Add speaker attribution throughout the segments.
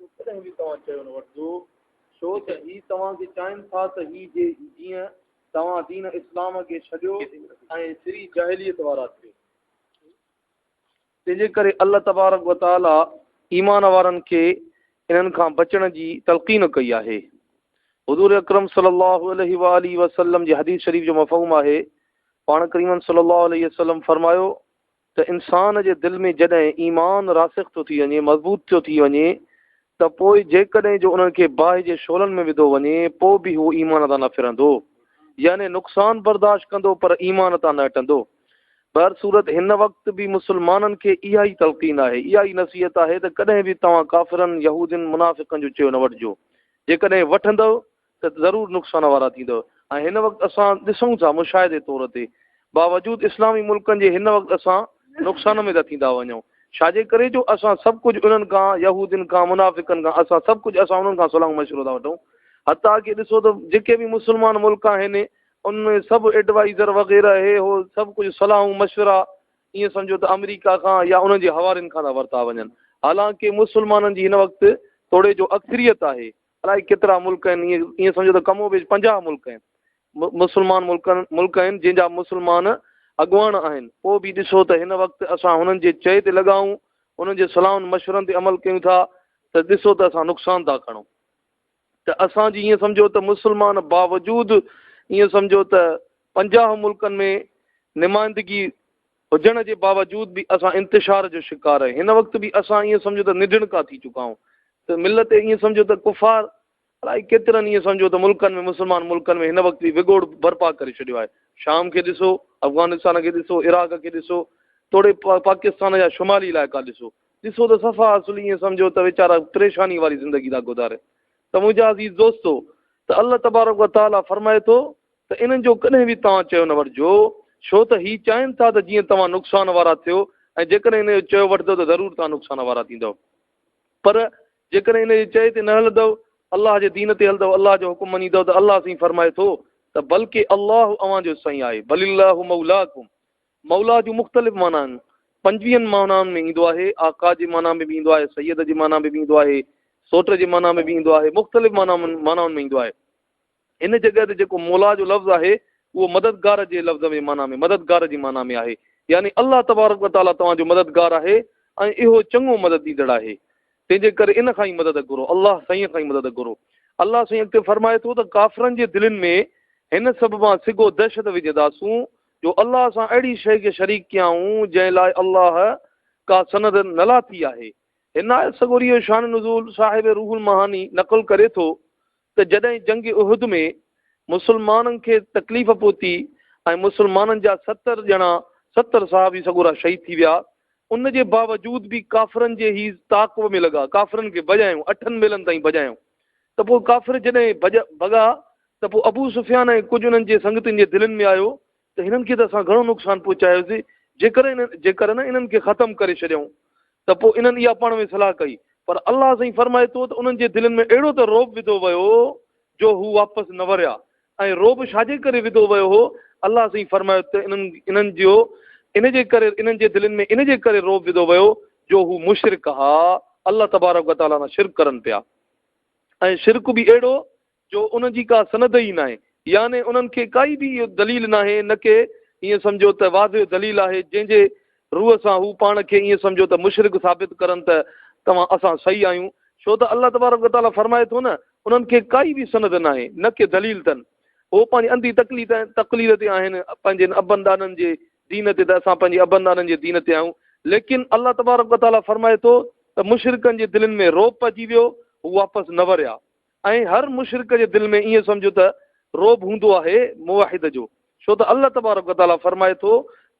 Speaker 1: कॾहिं बि तव्हां चयो न वठिजो, छो त ही तव्हांखे चाहिनि था त ही जीअं तव्हां दीन इस्लाम खे छॾियो ऐं सिरी जहलियत वारा थियो। तंहिंजे करे अल्लाह तबारक व तआला ईमान वारनि खे इन्हनि खां बचण जी तलक़ीन कई आहे। हुज़ूर अकरम सल्लल्लाहु अलैहि वसल्लम जी हदीस शरीफ़ जो मफ़हूम आहे, पाण करीमन सल्लल्लाहु अलैहि वसल्लम फरमायो त इंसान जे दिलि में जॾहिं ईमान रासिख़ थो थी वञे, मज़बूत थो थी वञे, त पोइ जेकॾहिं जो उन्हनि खे बाहि जे शोलनि में विधो वञे पोइ बि हू ईमान तां न फिरंदो, यानी नुक़सान बर्दाश्त कंदो पर ईमान तां न हटंदो। बर सूरत हिन वक़्तु बि मुस्लमाननि खे इहा ई तलक़ीन आहे, इहा ई नसीहत आहे त कॾहिं बि तव्हां काफ़िरनि यहूदियुनि मुनाफ़िक़नि जो चयो न वठिजो। जेकॾहिं वठंदव त ज़रूरु नुक़सान वारा थींदव। ऐं हिन वक़्तु असां ॾिसूं था मुशाहिदे तौर ते बावजूदि इस्लामी मुल्कनि जे हिन वक़्तु असां नुक़सान में था थींदा वञूं। छाजे करे जो असां सभु कुझु उन्हनि खां यहूदियुनि खां मुनाफ़िक़नि खां असां सभु कुझु असां उन्हनि खां सलाह मशवरो था वठूं। हता की ॾिसो त जेके बि मुस्लमान मुल्क आहिनि उनमें सभु एडवाइज़र वग़ैरह हे हो सभु कुझु सलाहूं मशवरा ईअं सम्झो त अमेरिका खां या उन्हनि जे हवालनि खां था वरिता वञनि। हालांकि मुस्लमाननि जी हिन वक़्तु थोरे जो अक्सरियत आहे, अलाए केतिरा मुल्क आहिनि, ईअं सम्झो त कमो बेश 50 मुल्क आहिनि मुस्लमान मुल्क आहिनि जंहिंजा मुस्लमान अॻुवान आहिनि। पोइ बि ॾिसो त हिन वक़्तु असां हुननि जे चए ते लॻाऊं, उन्हनि जे सलाहनि मशवरनि ते अमल कयूं था त ॾिसो त असां नुक़सान था खणूं। त असांजी ईअं सम्झो त मुस्लमान बावजूदि ईअं सम्झो त 50 मुल्कनि में नुमाइंदगी हुजण जे बावजूदि बि असां इंतिशार जो शिकार आहियूं। हिन वक़्तु बि असां ईअं सम्झो त निडणका थी चुका आहियूं। त मिलत ईअं सम्झो त कुफ़ार अलाए केतिरनि ईअं सम्झो त मुल्कनि में मुस्लमान मुल्कनि में हिन वक़्तु विगोड़ बर्पा करे छॾियो आहे। शाम खे ॾिसो, अफ़गानिस्तान खे ॾिसो, इराक खे ॾिसो, थोरे पाकिस्तान जा शुमाली इलाइक़ा ॾिसो त सफ़ा असुल ईअं सम्झो त वीचारा परेशानी वारी ज़िंदगी था गुज़ारे। त मुंहिंजा अज़ीज़ दोस्तो, त अल्लाह तबारक व तआला फरमाए थो त इन्हनि जो कॾहिं बि तव्हां चयो न वठिजो, छो त ही चाहिनि था त जीअं तव्हां नुक़सान वारा थियो, ऐं जेकॾहिं इन जो चयो वठंदव त ज़रूरु तव्हां नुक़सान वारा थींदव। पर जेकॾहिं इन जे चए ते न हलंदव, अलाह जे दीन ते हलंदव, अलाह जो हुकुम मञींदव, त अलाह साईं फरमाए थो त बल्कि अलाह अव्हांजो साईं आहे। बलिल्लाहु मौलाकुम, मौला जूं मुख़्तलिफ़ माना आहिनि, 25 मानाउनि में ईंदो आहे। आका जी माना में बि ईंदो आहे, सैयद जी माना में बि ईंदो आहे, सोट जी माना में बि ईंदो आहे, मुख़्तलिफ़ मानाउनि में ईंदो आहे। इन जॻह ते जेको मौला जो लफ़्ज़ आहे उहो मददगार जे लफ़्ज़ में माना में मददगार जी माना में आहे, यानी अल्लाह तबारक व तआला तव्हांजो मददगार आहे ऐं इहो चङो मदद ॾींदड़ आहे। तंहिंजे करे इन खां ई मदद घुरो, अल्लाह साईं खां ई मदद घुरो। अल्लाह साईं अॻिते फरमाए थो त काफ़िरनि जे दिलनि में हिन सभु मां सिगो दहशत विझंदासूं जो अल्लाह सां अहिड़ी शइ खे शरीक कयाऊं जंहिं लाइ अल्लाह का सनद न लाथी आहे। हिन सगोरी शान नुज़ूल साहिब रूहुल महानी नक़ुल करे थो त जॾहिं जंग उहद में मुस्लमाननि खे तकलीफ़ पहुती ऐं मुस्लमाननि जा 70 साहबी सगोरा शहीद थी विया, उन जे बावजूदि बि काफ़िरनि जे ही ताक़व में लॻा, काफ़िरनि खे भॼायूं, 8 मेलनि ताईं भॼायूं। त पोइ काफ़िर जॾहिं भॻा त पोइ अबू सुफ़ियान ऐं कुझु उन्हनि जे संगतियुनि जे दिलनि में आयो त हिननि खे त असां घणो नुक़सानु पहुचायोसीं, जेकर न इन्हनि खे ख़तमु करे छॾियऊं। त पोइ इन्हनि इहा पाण में सलाह कई, पर अल्लाह साईं फरमाए थो त उन्हनि जे दिलनि में अहिड़ो त रोब विधो वियो जो हू वापसि न वरिया। ऐं रोब छाजे करे विधो वियो हो, अल्लाह साईं फरमायो त इन जे दिलनि में इन जे करे रोब विधो वियो जो हू मुशरिक हा, अल्लाह तबारक व तआला सां शिरक करनि पिया। ऐं शिरक बि अहिड़ो जो उन जी का सनद ई न आहे, यानी उन्हनि खे काई बि इहो दलील न आहे, न के ईअं सम्झो त वाज़िह दलील आहे जंहिंजे रूह सां हू पाण खे ईअं सम्झो त मुशरिक साबित करनि त असां सही आहियूं। छो त अल्लाह तबारक व तआला फरमाए थो न, उन्हनि खे काई बि सनद न आहे, न के दलील अथनि। उहो पंहिंजी अंधी तक़लीद ते आहिनि, पंहिंजे अबनि ॾाॾनि जे दीन ते, त असां पंहिंजे अबनि ॾाॾनि जे दीन ते आहियूं। लेकिन अल्लाह तबारक व तआला फरमाए थो त मुशरिकनि जे दिलनि में रोब पइजी वियो, हू वापसि न वरिया। ऐं हर मुशरिक जे दिलि में ईअं सम्झो त रोब हूंदो आहे मुवाहिद जो, छो त अल्लाह तबारक व तआला फरमाए थो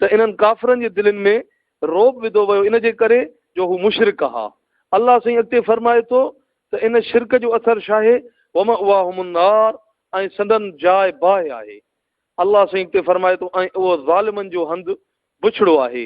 Speaker 1: त इन्हनि काफ़िरनि जे दिलनि में रोब विधो वियो इन जे करे जो हू मुशरिक हा। अल्लाह साईं अॻिते फरमाए थो त इन शिरक जो असरु छा आहे, वमअवाहुमुन्नार, ऐं संदन जाइ बाहि आहे। अल्लाह साईं अॻिते फरमाए थो ऐं उहो ज़ालिमनि जो हंधु बुछड़ो आहे।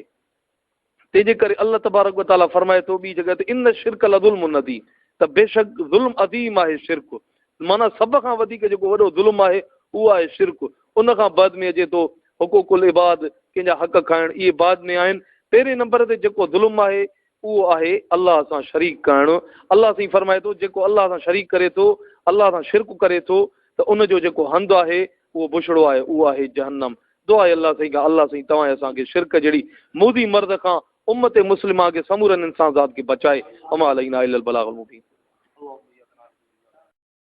Speaker 1: तंहिंजे करे अल्लाह तबारक व तआला फरमाए थो ॿी जॻह ते इन शिरक लज़ुल्म नदी, त बेशक ज़ुल्म अज़ीम आहे शिरक, माना सभ खां वधीक जेको वॾो ज़ुल्म आहे उहो आहे शिरक। उन खां बाद में अचे थो हुकूकुल इबाद, कंहिंजा हक़ खाइण, इहे बाद में आहिनि। पहिरें नंबर ते जेको ज़ुल्म आहे उहो आहे अलाह सां शरीक करणु। अलाह साईं फरमाए थो जेको अलाह सां शरीक करे थो, अलाह सां शिरक करे थो, त उनजो जेको हंधु आहे उहो बुछड़ो आहे, उहो आहे जहन्नम। दुआ आहे अलाह साईं खां, अलाह साईं तव्हां असांखे शिरक जहिड़ी मोदी मर्द खां उम्मत मुस्लिमा खे समूरनि इंसान ज़ात खे बचाए। अमा अलैना इल्लल बलागुल मुबीन।